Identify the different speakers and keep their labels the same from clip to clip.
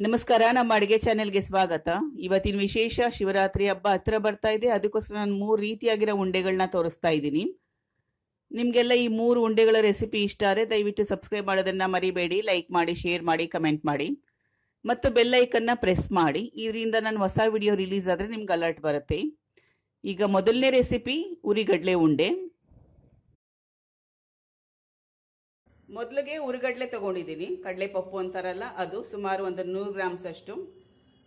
Speaker 1: ನಮಸ್ಕಾರ, ನಮ್ಮ ಅಡಿಗೆ ಚಾನೆಲ್ಗೆ ಸ್ವಾಗತ. ಇವತ್ತಿನ ವಿಶೇಷ ಶಿವರಾತ್ರಿ ಹಬ್ಬ ಹತ್ರ ಬರ್ತಾ ಇದೆ. ಅದಕ್ಕೋಸ್ಕರ ನಾನು 3 ರೀತಿಯಾಗಿರೋ ಉಂಡೆಗಳನ್ನ ತೋರಿಸ್ತಾ ಇದ್ದೀನಿ. ನಿಮ್ಗೆಲ್ಲ ಈ 3 ಉಂಡೆಗಳ ರೆಸಿಪಿ ಇಷ್ಟ ಆದರೆ ದಯವಿಟ್ಟು ಸಬ್ಸ್ಕ್ರೈಬ್ ಮಾಡೋದನ್ನ ಮರಿಬೇಡಿ. ಲೈಕ್ ಮಾಡಿ, ಶೇರ್ ಮಾಡಿ, ಕಮೆಂಟ್ ಮಾಡಿ ಮತ್ತು ಬೆಲ್ ಐಕನ್ನ ಪ್ರೆಸ್ ಮಾಡಿ. ಇದರಿಂದ ನಾನು ಹೊಸ ವಿಡಿಯೋ ರಿಲೀಸ್ ಆದರೆ ನಿಮ್ಗೆ ಅಲರ್ಟ್ ಬರುತ್ತೆ. ಈಗ ಮೊದಲನೇ ರೆಸಿಪಿ ಉರಿಗಡ್ಲೆ ಉಂಡೆ. ಮೊದಲಿಗೆ ಉರಿಗಡ್ಲೆ ತಗೊಂಡಿದ್ದೀನಿ. ಕಡಲೆ ಪಪ್ಪು ಅಂತಾರಲ್ಲ ಅದು, ಸುಮಾರು ಒಂದು 100 ಗ್ರಾಮ್ಸ್ ಅಷ್ಟು.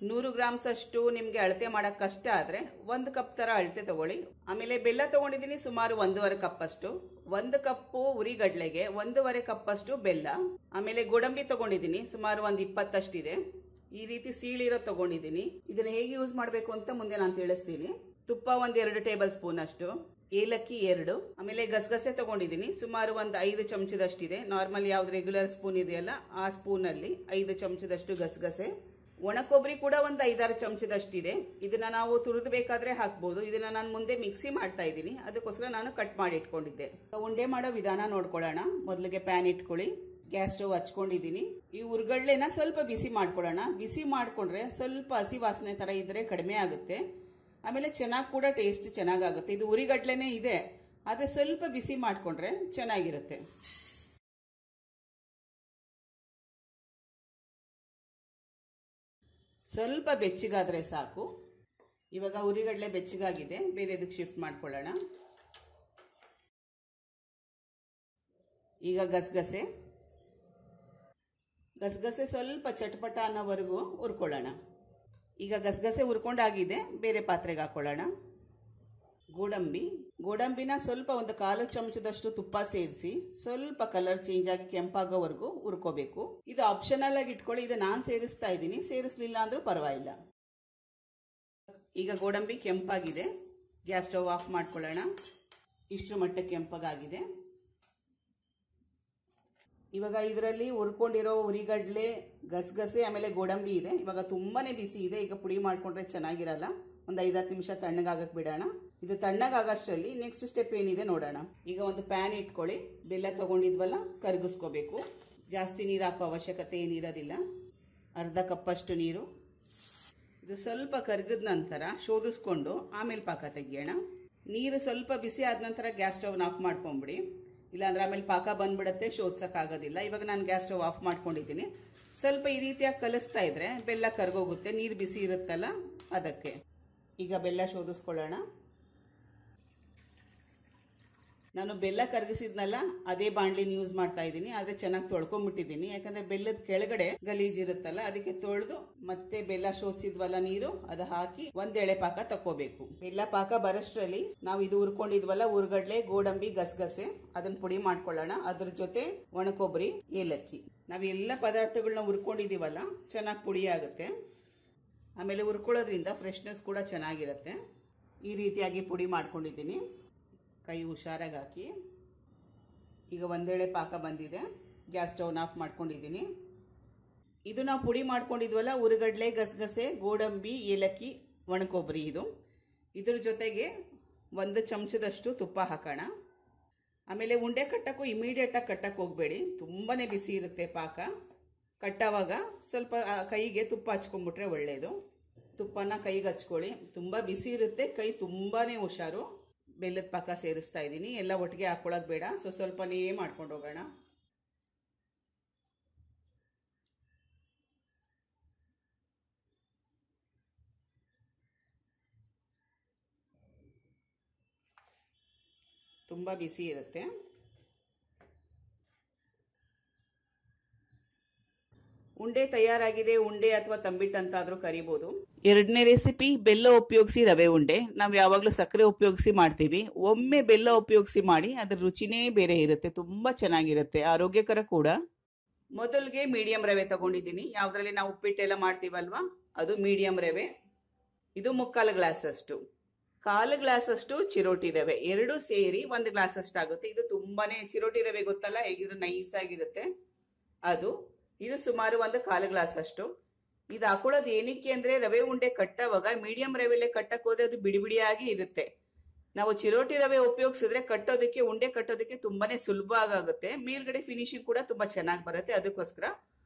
Speaker 1: 100 ಗ್ರಾಮ್ಸ್ ಅಷ್ಟು ನಿಮಗೆ ಅಳತೆ ಮಾಡೋಕ್ಕೆ ಕಷ್ಟ ಆದರೆ 1 ಕಪ್ ಥರ ಅಳತೆ ತಗೊಳ್ಳಿ. ಆಮೇಲೆ ಬೆಲ್ಲ ತಗೊಂಡಿದ್ದೀನಿ, ಸುಮಾರು 1.5 ಕಪ್ ಅಷ್ಟು. 1 ಕಪ್ಪು ಉರಿಗಡ್ಲೆಗೆ 1.5 ಕಪ್ ಅಷ್ಟು ಬೆಲ್ಲ. ಆಮೇಲೆ ಗೋಡಂಬಿ ತಗೊಂಡಿದ್ದೀನಿ, ಸುಮಾರು ಒಂದು 20 ಅಷ್ಟಿದೆ. ಈ ರೀತಿ ಸೀಳಿರೋ ತಗೊಂಡಿದ್ದೀನಿ. ಇದನ್ನ ಹೇಗೆ ಯೂಸ್ ಮಾಡಬೇಕು ಅಂತ ಮುಂದೆ ನಾನು ತಿಳಿಸ್ತೀನಿ. ತುಪ್ಪ 2 ಟೇಬಲ್ ಸ್ಪೂನ್ ಅಷ್ಟು, ಏಲಕ್ಕಿ 2, ಆಮೇಲೆ ಗಸಗಸೆ ತಗೊಂಡಿದ್ದೀನಿ, ಸುಮಾರು ಒಂದು 5 ಚಮಚದಷ್ಟಿದೆ. ನಾರ್ಮಲ್ ಯಾವ್ದು ರೆಗ್ಯುಲರ್ ಸ್ಪೂನ್ ಇದೆಯಲ್ಲ ಆ ಸ್ಪೂನಲ್ಲಿ 5 ಚಮಚದಷ್ಟು ಗಸಗಸೆ. ಒಣ ಕೊಬ್ಬರಿ ಕೂಡ ಒಂದು 5-6 ಚಮಚದಷ್ಟಿದೆ. ಇದನ್ನ ನಾವು ತುರಿದು ಬೇಕಾದ್ರೆ ಹಾಕ್ಬೋದು. ಇದನ್ನ ನಾನು ಮುಂದೆ ಮಿಕ್ಸಿ ಮಾಡ್ತಾ ಇದ್ದೀನಿ, ಅದಕ್ಕೋಸ್ಕರ ನಾನು ಕಟ್ ಮಾಡಿ ಇಟ್ಕೊಂಡಿದ್ದೆ. ಉಂಡೆ ಮಾಡೋ ವಿಧಾನ ನೋಡ್ಕೊಳ್ಳೋಣ. ಮೊದಲಿಗೆ ಪ್ಯಾನ್ ಇಟ್ಕೊಳ್ಳಿ. ಗ್ಯಾಸ್ ಸ್ಟವ್ ಹಚ್ಕೊಂಡಿದ್ದೀನಿ. ಈ ಉರ್ಗಡ್ಲೆನ ಸ್ವಲ್ಪ ಬಿಸಿ ಮಾಡ್ಕೊಳ್ಳೋಣ. ಬಿಸಿ ಮಾಡ್ಕೊಂಡ್ರೆ ಸ್ವಲ್ಪ ಹಸಿ ವಾಸನೆ ತರ ಇದ್ರೆ ಕಡಿಮೆ ಆಗುತ್ತೆ. ಆಮೇಲೆ ಚೆನ್ನಾಗಿ ಕೂಡ ಟೇಸ್ಟ್ ಚೆನ್ನಾಗಾಗುತ್ತೆ. ಇದು ಉರಿಗಡ್ಲೆನೇ ಇದೆ, ಆದರೆ ಸ್ವಲ್ಪ ಬಿಸಿ ಮಾಡಿಕೊಂಡ್ರೆ ಚೆನ್ನಾಗಿರುತ್ತೆ. ಸ್ವಲ್ಪ ಬೆಚ್ಚಗಾದ್ರೆ ಸಾಕು. ಇವಾಗ ಉರಿಗಡ್ಲೆ ಬೆಚ್ಚಗಾಗಿದೆ, ಬೇರೆದಕ್ಕೆ ಶಿಫ್ಟ್ ಮಾಡ್ಕೊಳ್ಳೋಣ. ಈಗ ಗಸಗಸೆ ಸ್ವಲ್ಪ ಚಟಪಟ ಅನ್ನೋವರೆಗೂ ಹುರ್ಕೊಳ್ಳೋಣ. ಈಗ ಗಸಗಸೆ ಹುರ್ಕೊಂಡಾಗಿದೆ, ಬೇರೆ ಪಾತ್ರೆಗೆ ಹಾಕೊಳ್ಳೋಣ. ಗೋಡಂಬಿನ ಸ್ವಲ್ಪ ಒಂದು 1/4 ಚಮಚದಷ್ಟು ತುಪ್ಪ ಸೇರಿಸಿ ಸ್ವಲ್ಪ ಕಲರ್ ಚೇಂಜ್ ಆಗಿ ಕೆಂಪಾಗೋವರೆಗೂ ಹುರ್ಕೋಬೇಕು. ಇದು ಆಪ್ಷನಲ್ ಆಗಿ ಇಟ್ಕೊಳ್ಳಿ. ಇದು ನಾನು ಸೇರಿಸ್ತಾ ಇದ್ದೀನಿ, ಸೇರಿಸಲಿಲ್ಲ ಅಂದ್ರೂ ಪರವಾಗಿಲ್ಲ. ಈಗ ಗೋಡಂಬಿ ಕೆಂಪಾಗಿದೆ, ಗ್ಯಾಸ್ ಸ್ಟವ್ ಆಫ್ ಮಾಡ್ಕೊಳ್ಳೋಣ. ಇಷ್ಟರ ಮಟ್ಟಕ್ಕೆ ಕೆಂಪಾಗಿದೆ. ಇವಾಗ ಇದರಲ್ಲಿ ಹುರ್ಕೊಂಡಿರೋ ಉರಿಗಡ್ಲೆ, ಗಸಗಸೆ ಆಮೇಲೆ ಗೋಡಂಬಿ ಇದೆ. ಇವಾಗ ತುಂಬಾನೇ ಬಿಸಿ ಇದೆ. ಈಗ ಪುಡಿ ಮಾಡ್ಕೊಂಡ್ರೆ ಚೆನ್ನಾಗಿರಲ್ಲ. ಒಂದು 5-10 ನಿಮಿಷ ತಣ್ಣಗಾಗಕ್ಕೆ ಬಿಡೋಣ. ಇದು ತಣ್ಣಗಾಗಷ್ಟರಲ್ಲಿ ನೆಕ್ಸ್ಟ್ ಸ್ಟೆಪ್ ಏನಿದೆ ನೋಡೋಣ. ಈಗ ಒಂದು ಪ್ಯಾನ್ ಇಟ್ಕೊಳ್ಳಿ. ಬೆಲ್ಲ ತಗೊಂಡಿದ್ವಲ್ಲ ಕರಗಿಸ್ಕೋಬೇಕು. ಜಾಸ್ತಿ ನೀರು ಹಾಕೋ ಅವಶ್ಯಕತೆ ಏನಿರೋದಿಲ್ಲ. 1/2 ಕಪ್ ಅಷ್ಟು ನೀರು. ಇದು ಸ್ವಲ್ಪ ಕರಗಿದ ನಂತರ ಶೋಧಿಸ್ಕೊಂಡು ಆಮೇಲೆ ಪಾಕ ತೆಗಿಯೋಣ. ನೀರು ಸ್ವಲ್ಪ ಬಿಸಿ ಆದ ನಂತರ ಗ್ಯಾಸ್ ಸ್ಟವ್ನ ಆಫ್ ಮಾಡ್ಕೊಂಬಿಡಿ, ಇಲ್ಲಾಂದ್ರೆ ಆಮೇಲೆ ಪಾಕ ಬಂದ್ಬಿಡತ್ತೆ, ಶೋಧಿಸೋಕ್ಕಾಗೋದಿಲ್ಲ. ಇವಾಗ ನಾನು ಗ್ಯಾಸ್ ಸ್ಟವ್ ಆಫ್ ಮಾಡ್ಕೊಂಡಿದ್ದೀನಿ. ಸ್ವಲ್ಪ ಈ ರೀತಿಯಾಗಿ ಕಲಿಸ್ತಾ ಇದ್ರೆ ಬೆಲ್ಲ ಕರಗೋಗುತ್ತೆ, ನೀರು ಬಿಸಿ ಇರುತ್ತಲ್ಲ ಅದಕ್ಕೆ. ಈಗ ಬೆಲ್ಲ ಶೋಧಿಸ್ಕೊಳ್ಳೋಣ. ನಾನು ಬೆಲ್ಲ ಕರಗಿಸಿದ್ನಲ್ಲ ಅದೇ ಬಾಣಲಿನ ಯೂಸ್ ಮಾಡ್ತಾ ಇದ್ದೀನಿ, ಆದ್ರೆ ಚೆನ್ನಾಗಿ ತೊಳ್ಕೊಂಡ್ಬಿಟ್ಟಿದ್ದೀನಿ. ಯಾಕಂದ್ರೆ ಬೆಲ್ಲದ ಕೆಳಗಡೆ ಗಲೀಜ್ ಇರುತ್ತಲ್ಲ, ಅದಕ್ಕೆ ತೊಳೆದು ಮತ್ತೆ ಬೆಲ್ಲ ಶೋಧಿಸಿದ್ವಲ್ಲ ನೀರು ಅದು ಹಾಕಿ ಒಂದ್ ಎಳೆ ಪಾಕ ತಕ್ಕೋಬೇಕು. ಬೆಲ್ಲ ಪಾಕ ಬರಷ್ಟರಲ್ಲಿ ನಾವು ಇದು ಹುರ್ಕೊಂಡಿದ್ವಲ್ಲ ಉರ್ಗಡ್ಲೆ, ಗೋಡಂಬಿ, ಗಸಗಸೆ ಅದನ್ನ ಪುಡಿ ಮಾಡ್ಕೊಳ್ಳೋಣ. ಅದ್ರ ಜೊತೆ ಒಣ ಕೊಬ್ಬರಿ, ಏಲಕ್ಕಿ. ನಾವೆಲ್ಲ ಪದಾರ್ಥಗಳನ್ನ ಹುರ್ಕೊಂಡಿದೀವಲ್ಲ ಚೆನ್ನಾಗಿ ಪುಡಿ ಆಗುತ್ತೆ. ಆಮೇಲೆ ಹುರ್ಕೊಳ್ಳೋದ್ರಿಂದ ಫ್ರೆಶ್ನೆಸ್ ಕೂಡ ಚೆನ್ನಾಗಿರುತ್ತೆ. ಈ ರೀತಿಯಾಗಿ ಪುಡಿ ಮಾಡ್ಕೊಂಡಿದ್ದೀನಿ. ಕೈ ಹುಷಾರಾಗಿ ಹಾಕಿ. ಈಗ ಒಂದೆಳೆ ಪಾಕ ಬಂದಿದೆ. ಗ್ಯಾಸ್ ಸ್ಟವ್ನ ಆಫ್ ಮಾಡ್ಕೊಂಡಿದ್ದೀನಿ. ಇದು ನಾವು ಪುಡಿ ಮಾಡ್ಕೊಂಡಿದ್ವಲ್ಲ ಉರಿಗಡ್ಲೆ, ಗಸಗಸೆ, ಗೋಡಂಬಿ, ಏಲಕ್ಕಿ, ಒಣ ಕೊಬ್ಬರಿ, ಇದ್ರ ಜೊತೆಗೆ 1 ಚಮಚದಷ್ಟು ತುಪ್ಪ ಹಾಕೋಣ. ಆಮೇಲೆ ಉಂಡೆ ಕಟ್ಟಕ್ಕೂ ಇಮಿಡಿಯೇಟ್ ಆಗಿ ಕಟ್ಟಕ್ಕೆ ಹೋಗಬೇಡಿ, ತುಂಬಾನೇ ಬಿಸಿ ಇರುತ್ತೆ ಪಾಕ. ಕಟ್ಟೋವಾಗ ಸ್ವಲ್ಪ ಕೈಗೆ ತುಪ್ಪ ಹಚ್ಕೊಂಡ್ಬಿಟ್ರೆ ಒಳ್ಳೆಯದು. ತುಪ್ಪನ ಕೈಗೆ ಹಚ್ಕೊಳ್ಳಿ. ತುಂಬಾ ಬಿಸಿ ಇರುತ್ತೆ, ಕೈ ತುಂಬಾನೇ ಹುಷಾರು. ಬೆಲ್ಲದ ಪಾಕ ಸೇರಿಸ್ತಾ ಇದ್ದೀನಿ. ಎಲ್ಲ ಒಟ್ಟಿಗೆ ಹಾಕೊಳ್ಳೋದು ಬೇಡ, ಸ್ವಲ್ಪನೇ ಮಾಡ್ಕೊಂಡು ಹೋಗೋಣ. ತುಂಬಾ ಬಿಸಿ ಇರುತ್ತೆ. ಉಂಡೆ ತಯಾರಾಗಿದೆ. ಉಂಡೆ ಅಥವಾ ತಂಬಿಟ್ಟು ಅಂತಾದ್ರೂ ಕರಿಬಹುದು. ಎರಡನೇ ರೆಸಿಪಿ ಬೆಲ್ಲ ಉಪಯೋಗಿಸಿ ರವೆ ಉಂಡೆ. ನಾವು ಯಾವಾಗಲೂ ಸಕ್ಕರೆ ಉಪಯೋಗಿಸಿ ಮಾಡ್ತೀವಿ. ಒಮ್ಮೆ ಬೆಲ್ಲ ಉಪಯೋಗಿಸಿ ಮಾಡಿ, ಅದ್ರ ರುಚಿನೇ ಬೇರೆ ಇರುತ್ತೆ, ತುಂಬಾ ಚೆನ್ನಾಗಿರುತ್ತೆ, ಆರೋಗ್ಯಕರ ಕೂಡ. ಮೊದಲಿಗೆ ಮೀಡಿಯಂ ರವೆ ತಗೊಂಡಿದ್ದೀನಿ. ಯಾವ್ದ್ರಲ್ಲಿ ನಾವು ಉಪ್ಪಿಟ್ಟೆಲ್ಲ ಮಾಡ್ತೀವಲ್ವಾ ಅದು ಮೀಡಿಯಂ ರವೆ. ಇದು 3/4 ಗ್ಲಾಸ್ ಅಷ್ಟು. 1/4 ಗ್ಲಾಸ್ ಅಷ್ಟು ಚಿರೋಟಿ ರವೆ, 2 ಸೇರಿ 1 ಗ್ಲಾಸ್ ಅಷ್ಟು ಆಗುತ್ತೆ. ಇದು ತುಂಬಾನೇ, ಚಿರೋಟಿ ರವೆ ಗೊತ್ತಲ್ಲ ಹೇಗಿದ್ರು ನೈಸ್ ಆಗಿರುತ್ತೆ ಅದು. ಇದು ಸುಮಾರು 1/4 ಗ್ಲಾಸ್ ಅಷ್ಟು. ಇದು ಹಾಕೊಳ್ಳೋದು ಏನಕ್ಕೆ ಅಂದ್ರೆ ರವೆ ಉಂಡೆ ಕಟ್ಟೋವಾಗ ಮೀಡಿಯಂ ರವೆಲೆ ಕಟ್ಟಕ್ ಹೋದ್ರೆ ಅದು ಬಿಡಿ ಬಿಡಿಯಾಗಿ ಇರುತ್ತೆ. ನಾವು ಚಿರೋಟಿ ರವೆ ಉಪಯೋಗಿಸಿದ್ರೆ ಕಟ್ಟೋದಕ್ಕೆ, ಉಂಡೆ ಕಟ್ಟೋದಕ್ಕೆ ತುಂಬಾನೇ ಸುಲಭ ಆಗುತ್ತೆ. ಮೇಲ್ಗಡೆ ಫಿನಿಶಿಂಗ್ ಕೂಡ ತುಂಬಾ ಚೆನ್ನಾಗಿ ಬರುತ್ತೆ. ಅದಕ್ಕೋಸ್ಕರ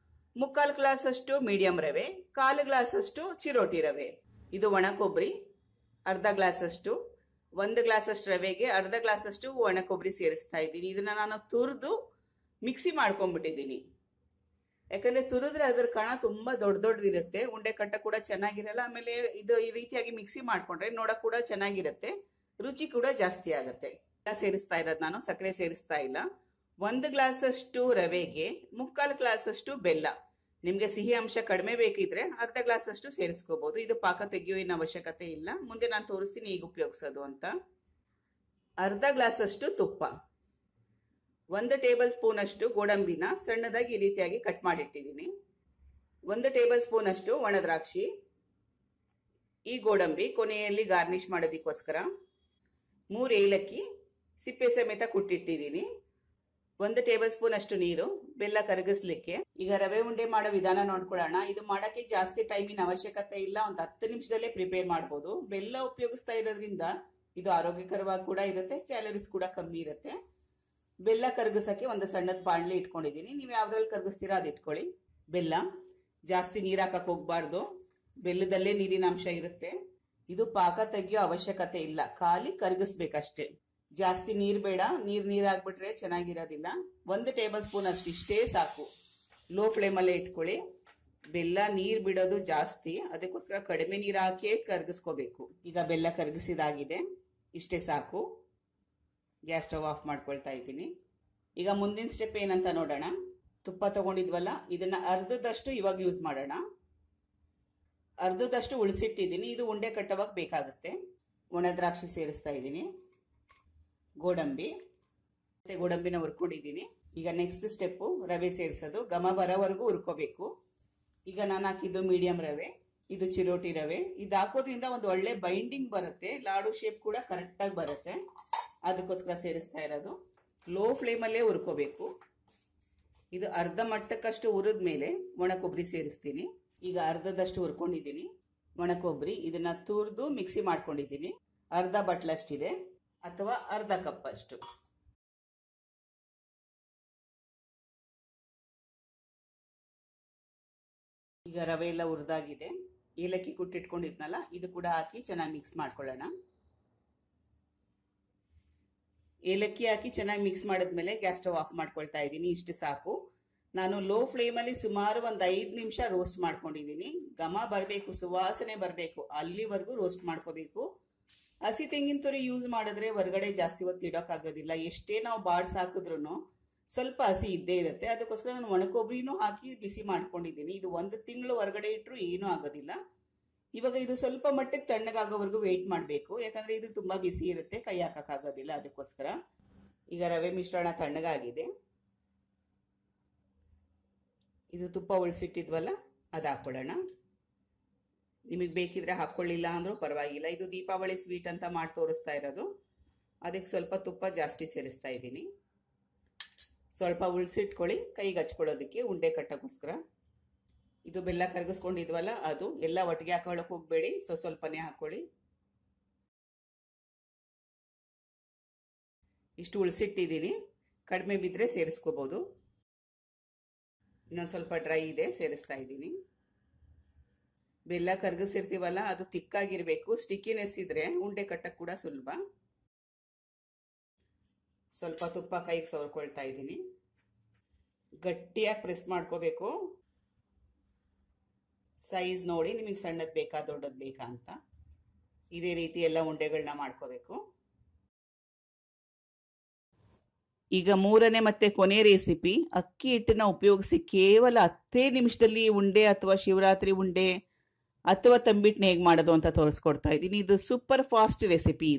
Speaker 1: ಮುಕ್ಕಾಲು ಗ್ಲಾಸ್ ಅಷ್ಟು ಮೀಡಿಯಂ ರವೆ, ಕಾಲು ಗ್ಲಾಸ್ ಅಷ್ಟು ಚಿರೋಟಿ ರವೆ. ಇದು ಒಣ ಕೊಬ್ಬರಿ ಅರ್ಧ ಗ್ಲಾಸ್ ಅಷ್ಟು, 1 ಗ್ಲಾಸ್ ಅಷ್ಟು ರವೆಗೆ ಅರ್ಧ ಗ್ಲಾಸ್ ಅಷ್ಟು ಒಣ ಕೊಬ್ಬರಿ ಸೇರಿಸ್ತಾ ಇದ್ದೀನಿ. ಇದನ್ನ ನಾನು ತುರಿದು ಮಿಕ್ಸಿ ಮಾಡ್ಕೊಂಡ್ಬಿಟ್ಟಿದ್ದೀನಿ. ಯಾಕಂದ್ರೆ ತುರಿದ್ರೆ ಅದ್ರ ಕಣ ತುಂಬಾ ದೊಡ್ಡದಿರುತ್ತೆ, ಉಂಡೆ ಕಟ್ಟ ಕೂಡ ಚೆನ್ನಾಗಿರಲ್ಲ. ಆಮೇಲೆ ಇದು ಈ ರೀತಿಯಾಗಿ ಮಿಕ್ಸಿ ಮಾಡ್ಕೊಂಡ್ರೆ ನೋಡಕ್ ಕೂಡ ಚೆನ್ನಾಗಿರುತ್ತೆ, ರುಚಿ ಕೂಡ ಜಾಸ್ತಿ ಆಗತ್ತೆ. ಸೇರಿಸ್ತಾ ಇರೋದು ನಾನು, ಸಕ್ಕರೆ ಸೇರಿಸ್ತಾ ಇಲ್ಲ. 1 ಗ್ಲಾಸ್ ಅಷ್ಟು ರವೆಗೆ ಮುಕ್ಕಾಲು ಗ್ಲಾಸ್ ಅಷ್ಟು ಬೆಲ್ಲ. ನಿಮ್ಗೆ ಸಿಹಿ ಅಂಶ ಕಡಿಮೆ ಬೇಕಿದ್ರೆ ಅರ್ಧ ಗ್ಲಾಸ್ ಅಷ್ಟು ಸೇರಿಸ್ಕೋಬಹುದು. ಇದು ಪಾಕ ತೆಗೆಯೋ ಏನು ಅವಶ್ಯಕತೆ ಇಲ್ಲ, ಮುಂದೆ ನಾನು ತೋರಿಸ್ತೀನಿ ಈಗ ಉಪಯೋಗಿಸೋದು ಅಂತ. ಅರ್ಧ ಗ್ಲಾಸ್ ಅಷ್ಟು ತುಪ್ಪ, 1 ಟೇಬಲ್ ಸ್ಪೂನ್ ಅಷ್ಟು ಗೋಡಂಬಿನ ಸಣ್ಣದಾಗಿ ಈ ರೀತಿಯಾಗಿ ಕಟ್ ಮಾಡಿಟ್ಟಿದ್ದೀನಿ. 1 ಟೇಬಲ್ ಸ್ಪೂನ್ ಅಷ್ಟು ಒಣ ದ್ರಾಕ್ಷಿ. ಈ ಗೋಡಂಬಿ ಕೊನೆಯಲ್ಲಿ ಗಾರ್ನಿಶ್ ಮಾಡೋದಕ್ಕೋಸ್ಕರ. 3 ಏಲಕ್ಕಿ ಸಿಪ್ಪೆ ಸಮೇತ ಕುಟ್ಟಿಟ್ಟಿದ್ದೀನಿ. 1 ಟೇಬಲ್ ಸ್ಪೂನ್ ಅಷ್ಟು ನೀರು ಬೆಲ್ಲ ಕರಗಿಸ್ಲಿಕ್ಕೆ. ಈಗ ರವೆ ಉಂಡೆ ಮಾಡೋ ವಿಧಾನ ನೋಡ್ಕೊಳ್ಳೋಣ. ಇದು ಮಾಡಕ್ಕೆ ಜಾಸ್ತಿ ಟೈಮಿನ ಅವಶ್ಯಕತೆ ಇಲ್ಲ, ಒಂದು 10 ನಿಮಿಷದಲ್ಲೇ ಪ್ರಿಪೇರ್ ಮಾಡ್ಬೋದು. ಬೆಲ್ಲ ಉಪಯೋಗಿಸ್ತಾ ಇರೋದ್ರಿಂದ ಇದು ಆರೋಗ್ಯಕರವಾಗಿ ಕೂಡ ಇರುತ್ತೆ, ಕ್ಯಾಲರೀಸ್ ಕೂಡ ಕಮ್ಮಿ ಇರುತ್ತೆ. ಬೆಲ್ಲ ಕರಗಿಸಕ್ಕೆ ಒಂದು ಸಣ್ಣದ ಬಾಣಲಿ ಇಟ್ಕೊಂಡಿದ್ದೀನಿ. ನೀವು ಯಾವ್ದ್ರಲ್ಲಿ ಕರಗಿಸ್ತೀರಾ ಅದು ಇಟ್ಕೊಳ್ಳಿ. ಬೆಲ್ಲ ಜಾಸ್ತಿ ನೀರು ಹಾಕಕ್ ಹೋಗ್ಬಾರ್ದು, ಬೆಲ್ಲದಲ್ಲೇ ನೀರಿನ ಅಂಶ ಇರುತ್ತೆ. ಇದು ಪಾಕ ತೆಗಿಯೋ ಅವಶ್ಯಕತೆ ಇಲ್ಲ, ಖಾಲಿ ಕರಗಿಸ್ಬೇಕಷ್ಟೇ. ಜಾಸ್ತಿ ನೀರು ಬೇಡ, ನೀರಾಗ್ಬಿಟ್ರೆ ಚೆನ್ನಾಗಿರೋದಿಲ್ಲ. 1 ಟೇಬಲ್ ಸ್ಪೂನ್ ಅಷ್ಟು ಇಷ್ಟೇ ಸಾಕು. ಲೋ ಫ್ಲೇಮಲ್ಲೇ ಇಟ್ಕೊಳ್ಳಿ. ಬೆಲ್ಲ ನೀರು ಬಿಡೋದು ಜಾಸ್ತಿ, ಅದಕ್ಕೋಸ್ಕರ ಕಡಿಮೆ ನೀರು ಹಾಕಿ ಕರಗಿಸ್ಕೋಬೇಕು. ಈಗ ಬೆಲ್ಲ ಕರಗಿಸಿದಾಗಿದೆ, ಇಷ್ಟೇ ಸಾಕು. ಗ್ಯಾಸ್ ಸ್ಟವ್ ಆಫ್ ಮಾಡ್ಕೊಳ್ತಾ ಇದ್ದೀನಿ. ಈಗ ಮುಂದಿನ ಸ್ಟೆಪ್ ಏನಂತ ನೋಡೋಣ. ತುಪ್ಪ ತಗೊಂಡಿದ್ವಲ್ಲ, ಇದನ್ನ ಅರ್ಧದಷ್ಟು ಇವಾಗ ಯೂಸ್ ಮಾಡೋಣ. ಅರ್ಧದಷ್ಟು ಉಳಿಸಿಟ್ಟಿದ್ದೀನಿ, ಇದು ಉಂಡೆ ಕಟ್ಟವಾಗ ಬೇಕಾಗುತ್ತೆ. ಒಣ ದ್ರಾಕ್ಷಿ ಸೇರಿಸ್ತಾ ಇದ್ದೀನಿ, ಗೋಡಂಬಿ ಮತ್ತೆ ಗೋಡಂಬಿನ ಹುರ್ಕೊಂಡಿದ್ದೀನಿ. ಈಗ ನೆಕ್ಸ್ಟ್ ಸ್ಟೆಪ್ಪು ರವೆ ಸೇರಿಸೋದು. ಘಮ ಬರೋವರೆಗೂ ಹುರ್ಕೋಬೇಕು. ಈಗ ನಾನು ಹಾಕಿದ್ದು ಮೀಡಿಯಂ ರವೆ, ಇದು ಚಿರೋಟಿ ರವೆ. ಇದು ಹಾಕೋದ್ರಿಂದ ಒಂದು ಒಳ್ಳೆ ಬೈಂಡಿಂಗ್ ಬರುತ್ತೆ, ಲಾಡು ಶೇಪ್ ಕೂಡ ಕರೆಕ್ಟಾಗಿ ಬರುತ್ತೆ, ಅದಕ್ಕೋಸ್ಕರ ಸೇರಿಸ್ತಾ ಇರೋದು. ಲೋ ಫ್ಲೇಮಲ್ಲೇ ಹುರ್ಕೋಬೇಕು. ಇದು ಅರ್ಧ ಮಟ್ಟಕ್ಕಷ್ಟು ಹುರಿದ್ಮೇಲೆ ಒಣ ಕೊಬ್ಬರಿ ಸೇರಿಸ್ತೀನಿ. ಈಗ ಅರ್ಧದಷ್ಟು ಹುರ್ಕೊಂಡಿದ್ದೀನಿ ಒಣ ಕೊಬ್ಬರಿ. ಇದನ್ನ ತುರಿದು ಮಿಕ್ಸಿ ಮಾಡ್ಕೊಂಡಿದ್ದೀನಿ. ಅರ್ಧ ಬಟ್ಲಷ್ಟಿದೆ ಅಥವಾ ಅರ್ಧ ಕಪ್ ಅಷ್ಟು. ಈಗ ರವೆ ಎಲ್ಲ ಹುರಿದಾಗಿದೆ. ಏಲಕ್ಕಿ ಕುಟ್ಟಿಟ್ಕೊಂಡಿದ್ನಲ್ಲ, ಇದು ಕೂಡ ಹಾಕಿ ಚೆನ್ನಾಗಿ ಮಿಕ್ಸ್ ಮಾಡ್ಕೊಳ್ಳೋಣ. ಏಲಕ್ಕಿ ಹಾಕಿ ಚೆನ್ನಾಗಿ ಮಿಕ್ಸ್ ಮಾಡಿದ್ಮೇಲೆ ಗ್ಯಾಸ್ ಸ್ಟವ್ ಆಫ್ ಮಾಡ್ಕೊಳ್ತಾ ಇದ್ದೀನಿ. ಇಷ್ಟು ಸಾಕು. ನಾನು ಲೋ ಫ್ಲೇಮಲ್ಲಿ ಸುಮಾರು ಒಂದು 5 ನಿಮಿಷ ರೋಸ್ಟ್ ಮಾಡ್ಕೊಂಡಿದ್ದೀನಿ. ಘಮ ಬರಬೇಕು, ಸುವಾಸನೆ ಬರಬೇಕು, ಅಲ್ಲಿವರೆಗೂ ರೋಸ್ಟ್ ಮಾಡ್ಕೋಬೇಕು. ಹಸಿ ತೆಂಗಿನ ತುರಿ ಯೂಸ್ ಮಾಡಿದ್ರೆ ಹೊರಗಡೆ ಜಾಸ್ತಿ ಹೊತ್ತು ಇಡೋಕ್ಕಾಗೋದಿಲ್ಲ. ಎಷ್ಟೇ ನಾವು ಬಾಡ್ಸ್ ಹಾಕಿದ್ರು ಸ್ವಲ್ಪ ಹಸಿ ಇದ್ದೇ ಇರುತ್ತೆ. ಅದಕ್ಕೋಸ್ಕರ ನಾನು ಒಣ ಕೊಬ್ಬರಿನೂ ಹಾಕಿ ಬಿಸಿ ಮಾಡ್ಕೊಂಡಿದ್ದೀನಿ. ಇದು 1 ತಿಂಗಳು ಹೊರಗಡೆ ಇಟ್ಟರು ಏನೂ ಆಗೋದಿಲ್ಲ. ಇವಾಗ ಇದು ಸ್ವಲ್ಪ ಮಟ್ಟಿಗೆ ತಣ್ಣಗಾಗೋವರೆಗೂ ವೆಯ್ಟ್ ಮಾಡಬೇಕು, ಯಾಕಂದ್ರೆ ಇದು ತುಂಬಾ ಬಿಸಿ ಇರುತ್ತೆ, ಕೈ ಹಾಕಕ್ಕಾಗೋದಿಲ್ಲ. ಅದಕ್ಕೋಸ್ಕರ ಈಗ ರವೆ ಮಿಶ್ರಣ ತಣ್ಣಗಾಗಿದೆ. ಇದು ತುಪ್ಪ ಉಳಿಸಿಟ್ಟಿದ್ವಲ್ಲ, ಅದು ಹಾಕೊಳ್ಳೋಣ. ನಿಮಗೆ ಬೇಕಿದ್ರೆ ಹಾಕೊಳ್ಳಿಲ್ಲ ಅಂದ್ರೂ ಪರವಾಗಿಲ್ಲ. ಇದು ದೀಪಾವಳಿ ಸ್ವೀಟ್ ಅಂತ ಮಾಡಿ ತೋರಿಸ್ತಾ ಇರೋದು, ಅದಕ್ಕೆ ಸ್ವಲ್ಪ ತುಪ್ಪ ಜಾಸ್ತಿ ಸೇರಿಸ್ತಾ ಇದ್ದೀನಿ. ಸ್ವಲ್ಪ ಉಳಿಸಿಟ್ಕೊಳ್ಳಿ ಕೈಗೆ ಹಚ್ಕೊಳ್ಳೋದಕ್ಕೆ, ಉಂಡೆ ಕಟ್ಟೋಕ್ಕೋಸ್ಕರ. ಇದು ಬೆಲ್ಲ ಕರಗಿಸ್ಕೊಂಡಿದ್ವಲ್ಲ, ಅದು ಎಲ್ಲ ಒಟ್ಟಿಗೆ ಹಾಕೊಳ್ಳೋಕೆ ಹೋಗಬೇಡಿ, ಸ್ವಲ್ಪನೇ ಹಾಕೊಳ್ಳಿ. ಇಷ್ಟು ಉಳಿಸಿಟ್ಟಿದ್ದೀನಿ, ಕಡಿಮೆ ಬಿದ್ದರೆ ಸೇರಿಸ್ಕೋಬಹುದು. ಇನ್ನೊಂದು ಸ್ವಲ್ಪ ಡ್ರೈ ಇದೆ, ಸೇರಿಸ್ತಾ ಇದ್ದೀನಿ. ಬೆಲ್ಲ ಕರಗಿಸಿರ್ತೀವಲ್ಲ, ಅದು ತಿಕ್ಕಾಗಿರ್ಬೇಕು. ಸ್ಟಿಕ್ಕಿನೆಸ್ ಇದ್ರೆ ಉಂಡೆ ಕಟ್ಟಕ್ಕೆ ಕೂಡ ಸುಲಭ. ಸ್ವಲ್ಪ ತುಪ್ಪ ಕೈಗೆ ಸವರ್ಕೊಳ್ತಾ ಇದ್ದೀನಿ. ಗಟ್ಟಿಯಾಗಿ ಪ್ರೆಸ್ ಮಾಡ್ಕೋಬೇಕು. ಸೈಜ್ ನೋಡಿ, ನಿಮಗೆ ಸಣ್ಣದು ಬೇಕಾ ದೊಡ್ಡದು ಬೇಕಾ ಅಂತ. ಇದೇ ರೀತಿ ಎಲ್ಲ ಉಂಡೆಗಳನ್ನ ಮಾಡ್ಕೋಬೇಕು. ಈಗ 3ನೇ ಮತ್ತೆ ಕೊನೆ ರೆಸಿಪಿ, ಅಕ್ಕಿ ಹಿಟ್ಟನ್ನ ಉಪಯೋಗಿಸಿ ಕೇವಲ 10 ನಿಮಿಷದಲ್ಲಿ ಉಂಡೆ ಅಥವಾ ಶಿವರಾತ್ರಿ ಉಂಡೆ ಅಥವಾ ತಂಬಿಟ್ಟನ್ನ ಹೇಗೆ ಮಾಡೋದು ಅಂತ ತೋರಿಸ್ಕೊಡ್ತಾ ಇದ್ದೀನಿ. ಇದು ಸೂಪರ್ ಫಾಸ್ಟ್ ರೆಸಿಪಿ.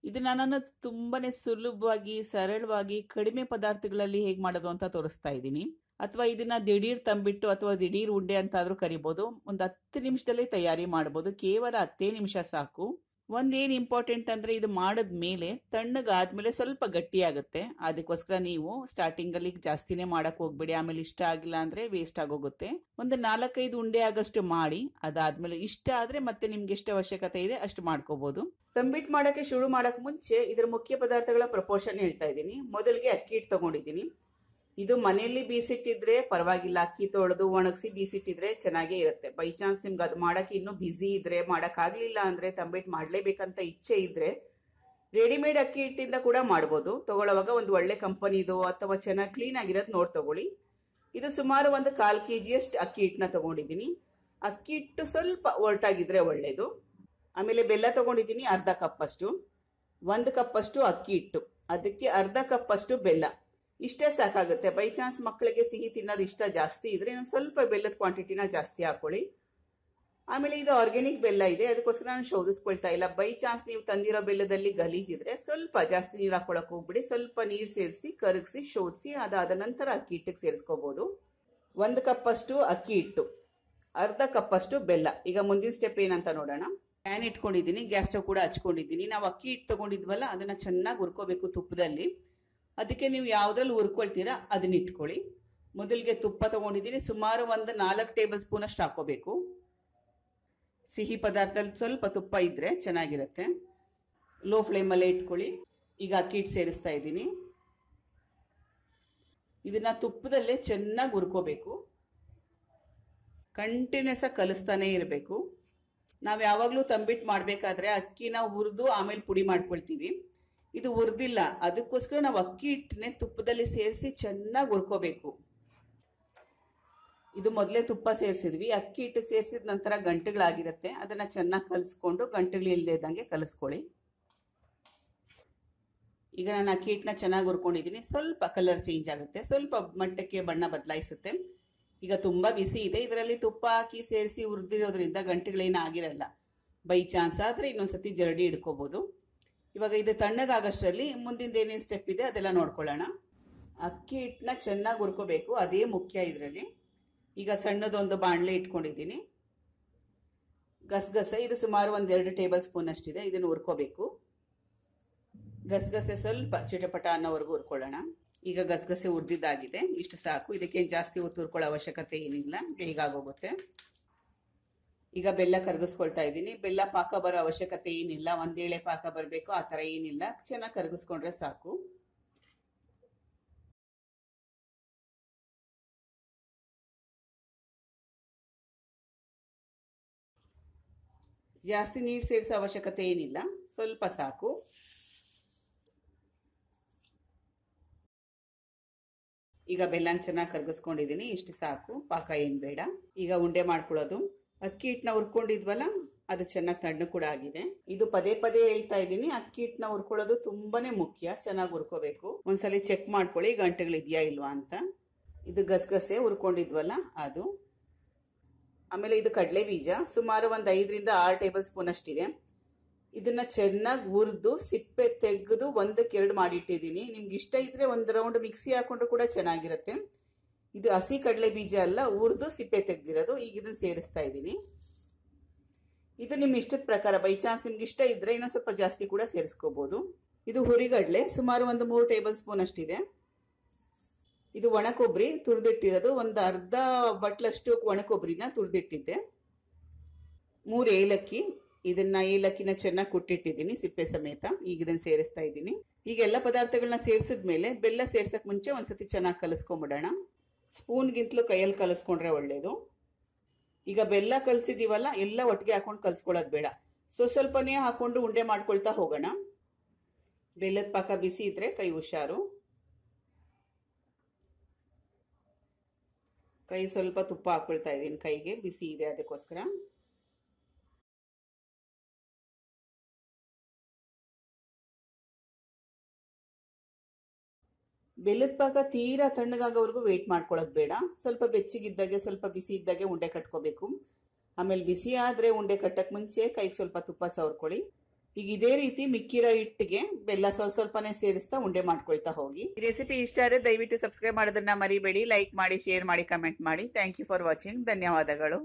Speaker 1: ಇದನ್ನ ನಾನು ತುಂಬಾನೇ ಸುಲಭವಾಗಿ, ಸರಳವಾಗಿ, ಕಡಿಮೆ ಪದಾರ್ಥಗಳಲ್ಲಿ ಹೇಗೆ ಮಾಡೋದು ಅಂತ ತೋರಿಸ್ತಾ ಇದ್ದೀನಿ. ಅಥವಾ ಇದನ್ನ ದಿಢೀರ್ ತಂಬಿಟ್ಟು ಅಥವಾ ದಿಢೀರ್ ಉಂಡೆ ಅಂತಾದ್ರೂ ಕರಿಬಹುದು. ಒಂದು 10 ನಿಮಿಷದಲ್ಲೇ ತಯಾರಿ ಮಾಡಬಹುದು, ಕೇವಲ 10 ನಿಮಿಷ ಸಾಕು. ಒಂದೇನು ಇಂಪಾರ್ಟೆಂಟ್ ಅಂದ್ರೆ, ಇದು ಮಾಡಿದ್ಮೇಲೆ ತಣ್ಣಗಾದ್ಮೇಲೆ ಸ್ವಲ್ಪ ಗಟ್ಟಿ ಆಗುತ್ತೆ. ಅದಕ್ಕೋಸ್ಕರ ನೀವು ಸ್ಟಾರ್ಟಿಂಗ್ ಅಲ್ಲಿ ಜಾಸ್ತಿನೇ ಮಾಡಕ್ ಹೋಗ್ಬೇಡಿ, ಆಮೇಲೆ ಇಷ್ಟ ಆಗಿಲ್ಲ ಅಂದ್ರೆ ವೇಸ್ಟ್ ಆಗೋಗುತ್ತೆ. ಒಂದು 4-5 ಉಂಡೆ ಆಗಷ್ಟು ಮಾಡಿ, ಅದಾದ್ಮೇಲೆ ಇಷ್ಟ ಆದ್ರೆ ಮತ್ತೆ ನಿಮ್ಗೆ ಎಷ್ಟು ಅವಶ್ಯಕತೆ ಇದೆ ಅಷ್ಟು ಮಾಡ್ಕೋಬಹುದು. ತಂಬಿಟ್ಟು ಮಾಡಕ್ಕೆ ಶುರು ಮಾಡಕ್ ಮುಂಚೆ ಇದರ ಮುಖ್ಯ ಪದಾರ್ಥಗಳ ಪ್ರಪೋರ್ಷನ್ ಹೇಳ್ತಾ ಇದ್ದೀನಿ. ಮೊದಲಿಗೆ ಅಕ್ಕಿ ಹಿಟ್ಟು ತಗೊಂಡಿದ್ದೀನಿ. ಇದು ಮನೆಯಲ್ಲಿ ಬೀಸಿಟ್ಟಿದ್ರೆ ಪರವಾಗಿಲ್ಲ, ಅಕ್ಕಿ ತೊಳೆದು ಒಣಗಿಸಿ ಬೀಸಿಟ್ಟಿದ್ರೆ ಚೆನ್ನಾಗೇ ಇರುತ್ತೆ. ಬೈ ಚಾನ್ಸ್ ನಿಮ್ಗೆ ಅದು ಮಾಡಕ್ಕೆ ಇನ್ನೂ ಬ್ಯುಸಿ ಇದ್ರೆ, ಮಾಡೋಕ್ಕಾಗಲಿಲ್ಲ ಅಂದರೆ ತಂಬಿಟ್ಟು ಮಾಡಲೇಬೇಕಂತ ಇಚ್ಛೆ ಇದ್ರೆ ರೆಡಿಮೇಡ್ ಅಕ್ಕಿ ಹಿಟ್ಟಿಂದ ಕೂಡ ಮಾಡ್ಬೋದು. ತಗೊಳ್ಳೋವಾಗ ಒಂದು ಒಳ್ಳೆ ಕಂಪನಿದು ಅಥವಾ ಚೆನ್ನಾಗಿ ಕ್ಲೀನ್ ಆಗಿರೋದು ನೋಡಿ ತಗೊಳ್ಳಿ. ಇದು ಸುಮಾರು ಒಂದು 1/4 kg ಅಕ್ಕಿ ಹಿಟ್ಟನ್ನ ತಗೊಂಡಿದ್ದೀನಿ. ಅಕ್ಕಿ ಹಿಟ್ಟು ಸ್ವಲ್ಪ ಒರಟಾಗಿದ್ರೆ ಒಳ್ಳೇದು. ಆಮೇಲೆ ಬೆಲ್ಲ ತಗೊಂಡಿದ್ದೀನಿ ಅರ್ಧ ಕಪ್ಪಷ್ಟು. 1 ಕಪ್ಪಷ್ಟು ಅಕ್ಕಿ ಹಿಟ್ಟು, ಅದಕ್ಕೆ ಅರ್ಧ ಕಪ್ಪಷ್ಟು ಬೆಲ್ಲ. ಇಷ್ಟೇ ಸಾಕಾಗುತ್ತೆ. ಬೈ ಚಾನ್ಸ್ ಮಕ್ಕಳಿಗೆ ಸಿಹಿ ತಿನ್ನೋದು ಇಷ್ಟ ಜಾಸ್ತಿ ಇದ್ರೆ ಇನ್ನೊಂದು ಸ್ವಲ್ಪ ಬೆಲ್ಲದ ಕ್ವಾಂಟಿಟಿನ ಜಾಸ್ತಿ ಹಾಕೊಳ್ಳಿ. ಆಮೇಲೆ ಇದು ಆರ್ಗ್ಯಾನಿಕ್ ಬೆಲ್ಲ ಇದೆ, ಅದಕ್ಕೋಸ್ಕರ ನಾನು ಶೋಧಿಸ್ಕೊಳ್ತಾ ಇಲ್ಲ. ಬೈ ಚಾನ್ಸ್ ನೀವು ತಂದಿರೋ ಬೆಲ್ಲದಲ್ಲಿ ಗಲೀಜಿದ್ರೆ ಸ್ವಲ್ಪ ಜಾಸ್ತಿ ನೀರು ಹಾಕೊಳಕ್ ಹೋಗ್ಬಿಡಿ. ಸ್ವಲ್ಪ ನೀರು ಸೇರಿಸಿ ಕರಗಿಸಿ ಶೋಧಿಸಿ ಅದಾದ ನಂತರ ಅಕ್ಕಿ ಹಿಟ್ಟಿಗೆ ಸೇರಿಸ್ಕೋಬಹುದು. 1 ಕಪ್ಪಷ್ಟು ಅಕ್ಕಿ ಹಿಟ್ಟು, ಅರ್ಧ ಕಪ್ಪಷ್ಟು ಬೆಲ್ಲ. ಈಗ ಮುಂದಿನ ಸ್ಟೆಪ್ ಏನಂತ ನೋಡೋಣ. ಪ್ಯಾನ್ ಇಟ್ಕೊಂಡಿದ್ದೀನಿ, ಗ್ಯಾಸ್ ಸ್ಟವ್ ಕೂಡ ಹಚ್ಕೊಂಡಿದ್ದೀನಿ. ನಾವು ಅಕ್ಕಿ ಹಿಟ್ಟು ತಗೊಂಡಿದ್ವಲ್ಲ ಅದನ್ನ ಚೆನ್ನಾಗಿ ಹುರ್ಕೋಬೇಕು ತುಪ್ಪದಲ್ಲಿ. ಅದಕ್ಕೆ ನೀವು ಯಾವ್ದ್ರಲ್ಲಿ ಹುರ್ಕೊಳ್ತೀರಾ ಅದನ್ನ ಇಟ್ಕೊಳ್ಳಿ. ಮೊದಲಿಗೆ ತುಪ್ಪ ತಗೊಂಡಿದ್ದೀನಿ, ಸುಮಾರು ಒಂದು 4 ಟೇಬಲ್ ಸ್ಪೂನ್ ಅಷ್ಟು ಹಾಕೋಬೇಕು. ಸಿಹಿ ಪದಾರ್ಥದಲ್ಲಿ ಸ್ವಲ್ಪ ತುಪ್ಪ ಇದ್ರೆ ಚೆನ್ನಾಗಿರುತ್ತೆ. ಲೋ ಫ್ಲೇಮಲ್ಲೇ ಇಟ್ಕೊಳ್ಳಿ. ಈಗ ಅಕ್ಕಿ ಹಿಟ್ಟು ಸೇರಿಸ್ತಾ ಇದ್ದೀನಿ. ಇದನ್ನ ತುಪ್ಪದಲ್ಲೇ ಚೆನ್ನಾಗಿ ಹುರ್ಕೋಬೇಕು. ಕಂಟಿನ್ಯೂಸ್ ಆಗಿ ಕಲಿಸ್ತಾನೆ ಇರಬೇಕು. ನಾವು ಯಾವಾಗಲೂ ತಂಬಿಟ್ಟು ಮಾಡಬೇಕಾದ್ರೆ ಅಕ್ಕಿನ ಹುರಿದು ಆಮೇಲೆ ಪುಡಿ ಮಾಡ್ಕೊಳ್ತೀವಿ. ಇದು ಹುರಿದಿಲ್ಲ, ಅದಕ್ಕೋಸ್ಕರ ನಾವು ಅಕ್ಕಿ ಹಿಟ್ಟನ್ನೇ ತುಪ್ಪದಲ್ಲಿ ಸೇರಿಸಿ ಚೆನ್ನಾಗಿ ಹುರ್ಕೋಬೇಕು. ಇದು ಮೊದಲೇ ತುಪ್ಪ ಸೇರಿಸಿದ್ವಿ, ಅಕ್ಕಿ ಹಿಟ್ಟು ಸೇರಿಸಿದ ನಂತರ ಗಂಟುಗಳಾಗಿರುತ್ತೆ. ಅದನ್ನ ಚೆನ್ನಾಗಿ ಕಲಿಸ್ಕೊಂಡು ಗಂಟುಗಳು ಇಲ್ಲದೆ ಇದ್ದಂಗೆ ಕಲಿಸ್ಕೊಳ್ಳಿ. ಈಗ ನಾನು ಅಕ್ಕಿ ಹಿಟ್ಟನ್ನ ಚೆನ್ನಾಗಿ ಹುರ್ಕೊಂಡಿದ್ದೀನಿ. ಸ್ವಲ್ಪ ಕಲರ್ ಚೇಂಜ್ ಆಗುತ್ತೆ, ಸ್ವಲ್ಪ ಮಟ್ಟಕ್ಕೆ ಬಣ್ಣ ಬದಲಾಯಿಸುತ್ತೆ. ಈಗ ತುಂಬಾ ಬಿಸಿ ಇದೆ, ಇದರಲ್ಲಿ ತುಪ್ಪ ಹಾಕಿ ಸೇರಿಸಿ ಹುರಿದಿರೋದ್ರಿಂದ ಗಂಟುಗಳೇನು ಆಗಿರಲ್ಲ. ಬೈ ಚಾನ್ಸ್ ಆದ್ರೆ ಇನ್ನೊಂದ್ಸತಿ ಜರಡಿ ಹಿಡ್ಕೋಬಹುದು. ಇವಾಗ ಇದು ತಣ್ಣಗಾಗಷ್ಟರಲ್ಲಿ ಮುಂದಿನ ಏನೇನು ಸ್ಟೆಪ್ ಇದೆ ಅದೆಲ್ಲ ನೋಡ್ಕೊಳ್ಳೋಣ. ಅಕ್ಕಿ ಹಿಟ್ಟನ್ನ ಚೆನ್ನಾಗಿ ಹುರ್ಕೋಬೇಕು, ಅದೇ ಮುಖ್ಯ ಇದರಲ್ಲಿ. ಈಗ ಸಣ್ಣದೊಂದು ಬಾಣಲೆ ಇಟ್ಕೊಂಡಿದ್ದೀನಿ. ಗಸಗಸೆ ಇದು ಸುಮಾರು 1-2 ಟೇಬಲ್ ಸ್ಪೂನ್ ಅಷ್ಟಿದೆ, ಇದನ್ನು ಹುರ್ಕೋಬೇಕು. ಗಸಗಸೆ ಸ್ವಲ್ಪ ಚಿಟಪಟ ಅನ್ನೋವರೆಗೂ ಹುರ್ಕೊಳ್ಳೋಣ. ಈಗ ಗಸಗಸೆ ಹುರಿದಿದ್ದಾಗಿದೆ, ಇಷ್ಟು ಸಾಕು. ಇದಕ್ಕೆ ಜಾಸ್ತಿ ಹೊತ್ತು ಹುರ್ಕೊಳ್ಳೋ ಅವಶ್ಯಕತೆ ಏನಿಲ್ಲ, ಬೇಗ ಆಗೋಗುತ್ತೆ. ಈಗ ಬೆಲ್ಲ ಕರಗಿಸ್ಕೊಳ್ತಾ ಇದ್ದೀನಿ. ಬೆಲ್ಲ ಪಾಕ ಬರೋ ಅವಶ್ಯಕತೆ ಏನಿಲ್ಲ, ಒಂದೇಳೆ ಪಾಕ ಬರಬೇಕು ಆ ಥರ ಏನಿಲ್ಲ. ಚೆನ್ನಾಗಿ ಕರಗಿಸ್ಕೊಂಡ್ರೆ ಸಾಕು. ಜಾಸ್ತಿ ನೀರು ಸೇರಿಸೋ ಅವಶ್ಯಕತೆ ಏನಿಲ್ಲ, ಸ್ವಲ್ಪ ಸಾಕು. ಈಗ ಬೆಲ್ಲನ ಚೆನ್ನಾಗಿ ಕರಗಿಸ್ಕೊಂಡಿದ್ದೀನಿ, ಇಷ್ಟು ಸಾಕು, ಪಾಕ ಏನು ಬೇಡ. ಈಗ ಉಂಡೆ ಮಾಡ್ಕೊಳ್ಳೋದು. ಅಕ್ಕಿ ಹಿಟ್ಟನ್ನ ಹುರ್ಕೊಂಡಿದ್ವಲ್ಲ ಅದು ಚೆನ್ನಾಗಿ ತಣ್ಣು ಕೂಡ ಆಗಿದೆ. ಇದು ಪದೇ ಪದೇ ಹೇಳ್ತಾ ಇದ್ದೀನಿ, ಅಕ್ಕಿ ಹಿಟ್ಟನ್ನ ಹುರ್ಕೊಳ್ಳೋದು ತುಂಬಾನೇ ಮುಖ್ಯ. ಚೆನ್ನಾಗಿ ಹುರ್ಕೋಬೇಕು. ಒಂದ್ಸಲಿ ಚೆಕ್ ಮಾಡ್ಕೊಳ್ಳಿ ಗಂಟೆಗಳಿದೆಯಾ ಇಲ್ವಾ ಅಂತ. ಇದು ಗಸಗಸೆ ಹುರ್ಕೊಂಡಿದ್ವಲ್ಲ ಅದು. ಆಮೇಲೆ ಇದು ಕಡಲೆ ಬೀಜ, ಸುಮಾರು ಒಂದು 5-6 ಟೇಬಲ್ ಸ್ಪೂನ್ ಅಷ್ಟಿದೆ. ಇದನ್ನ ಚೆನ್ನಾಗಿ ಹುರಿದು ಸಿಪ್ಪೆ ತೆಗೆದು 1-2 ಮಾಡಿಟ್ಟಿದ್ದೀನಿ. ನಿಮ್ಗೆ ಇಷ್ಟ ಇದ್ರೆ 1 ರೌಂಡ್ ಮಿಕ್ಸಿ ಹಾಕೊಂಡ್ರು ಕೂಡ ಚೆನ್ನಾಗಿರುತ್ತೆ. ಇದು ಹಸಿ ಕಡಲೆ ಬೀಜ ಅಲ್ಲ, ಹುರಿದು ಸಿಪ್ಪೆ ತೆಗೆದಿರೋದು. ಈಗ ಇದನ್ನ ಸೇರಿಸ್ತಾ ಇದ್ದೀನಿ. ಇದು ನಿಮ್ಮ ಇಷ್ಟದ ಪ್ರಕಾರ, ಬೈ ಚಾನ್ಸ್ ನಿಮ್ಗೆ ಇಷ್ಟ ಇದ್ರೆ ಇನ್ನೊಂದು ಸ್ವಲ್ಪ ಜಾಸ್ತಿ ಕೂಡ ಸೇರಿಸ್ಕೋಬಹುದು. ಇದು ಹುರಿಗಡ್ಲೆ, ಸುಮಾರು ಒಂದು 3 ಟೇಬಲ್ ಸ್ಪೂನ್ ಅಷ್ಟಿದೆ. ಇದು ಒಣ ಕೊಬ್ಬರಿ ತುರಿದಿಟ್ಟಿರೋದು, ಒಂದು ಅರ್ಧ ಬಟ್ಲಷ್ಟು ಒಣ ಕೊಬ್ಬರಿನ ತುರಿದಿಟ್ಟಿದ್ದೆ. 3 ಏಲಕ್ಕಿ, ಇದನ್ನ ಏಲಕ್ಕಿನ ಚೆನ್ನಾಗಿ ಕುಟ್ಟಿಟ್ಟಿದ್ದೀನಿ ಸಿಪ್ಪೆ ಸಮೇತ. ಈಗ ಇದನ್ನ ಸೇರಿಸ್ತಾ ಇದ್ದೀನಿ. ಈಗ ಎಲ್ಲ ಪದಾರ್ಥಗಳನ್ನ ಸೇರಿಸಿದ್ಮೇಲೆ ಬೆಲ್ಲ ಸೇರ್ಸಕ್ ಮುಂಚೆ ಒಂದ್ಸತಿ ಚೆನ್ನಾಗಿ ಕಲಿಸ್ಕೊಂಡ್ಬಿಡೋಣ. ಸ್ಪೂನ್ಗಿಂತಲೂ ಕೈಯಲ್ಲಿ ಕಲಿಸ್ಕೊಂಡ್ರೆ ಒಳ್ಳೇದು. ಈಗ ಬೆಲ್ಲ ಕಲಸಿದೀವಲ್ಲ, ಎಲ್ಲ ಒಟ್ಟಿಗೆ ಹಾಕೊಂಡು ಕಲ್ಸ್ಕೊಳ್ಳೋದು ಬೇಡ, ಸ್ವಲ್ಪನೇ ಹಾಕೊಂಡು ಉಂಡೆ ಮಾಡ್ಕೊಳ್ತಾ ಹೋಗೋಣ. ಬೆಲ್ಲದ ಪಾಕ ಬಿಸಿ ಇದ್ರೆ ಕೈ ಹುಷಾರು. ಕೈ ಸ್ವಲ್ಪ ತುಪ್ಪ ಹಾಕೊಳ್ತಾ ಇದ್ದೀನಿ, ಕೈಗೆ ಬಿಸಿ ಇದೆ ಅದಕ್ಕೋಸ್ಕರ. ಬೆಲ್ಲದ ಪಾಕ ತೀರಾ ತಣ್ಣಗಾಗೋವರೆಗೂ ವೇಟ್ ಮಾಡ್ಕೊಳ್ಳೋದು ಬೇಡ. ಸ್ವಲ್ಪ ಬೆಚ್ಚಗಿದ್ದಾಗೆ, ಸ್ವಲ್ಪ ಬಿಸಿ ಇದ್ದಾಗೆ ಉಂಡೆ ಕಟ್ಕೋಬೇಕು. ಆಮೇಲೆ ಬಿಸಿ ಆದ್ರೆ ಉಂಡೆ ಕಟ್ಟಕ್ ಮುಂಚೆ ಕೈಗೆ ಸ್ವಲ್ಪ ತುಪ್ಪ ಸವರ್ಕೊಳ್ಳಿ. ಈಗ ಇದೇ ರೀತಿ ಮಿಕ್ಕಿರೋ ಹಿಟ್ಟಿಗೆ ಬೆಲ್ಲ ಸ್ವಲ್ಪನೇ ಸೇರಿಸ್ತಾ ಉಂಡೆ ಮಾಡ್ಕೊಳ್ತಾ ಹೋಗಿ. ಈ ರೆಸಿಪಿ ಇಷ್ಟ ಆದರೆ ದಯವಿಟ್ಟು ಸಬ್ಸ್ಕ್ರೈಬ್ ಮಾಡೋದನ್ನ ಮರಿಬೇಡಿ. ಲೈಕ್ ಮಾಡಿ, ಶೇರ್ ಮಾಡಿ, ಕಮೆಂಟ್ ಮಾಡಿ. Thank you for watching. ಧನ್ಯವಾದಗಳು.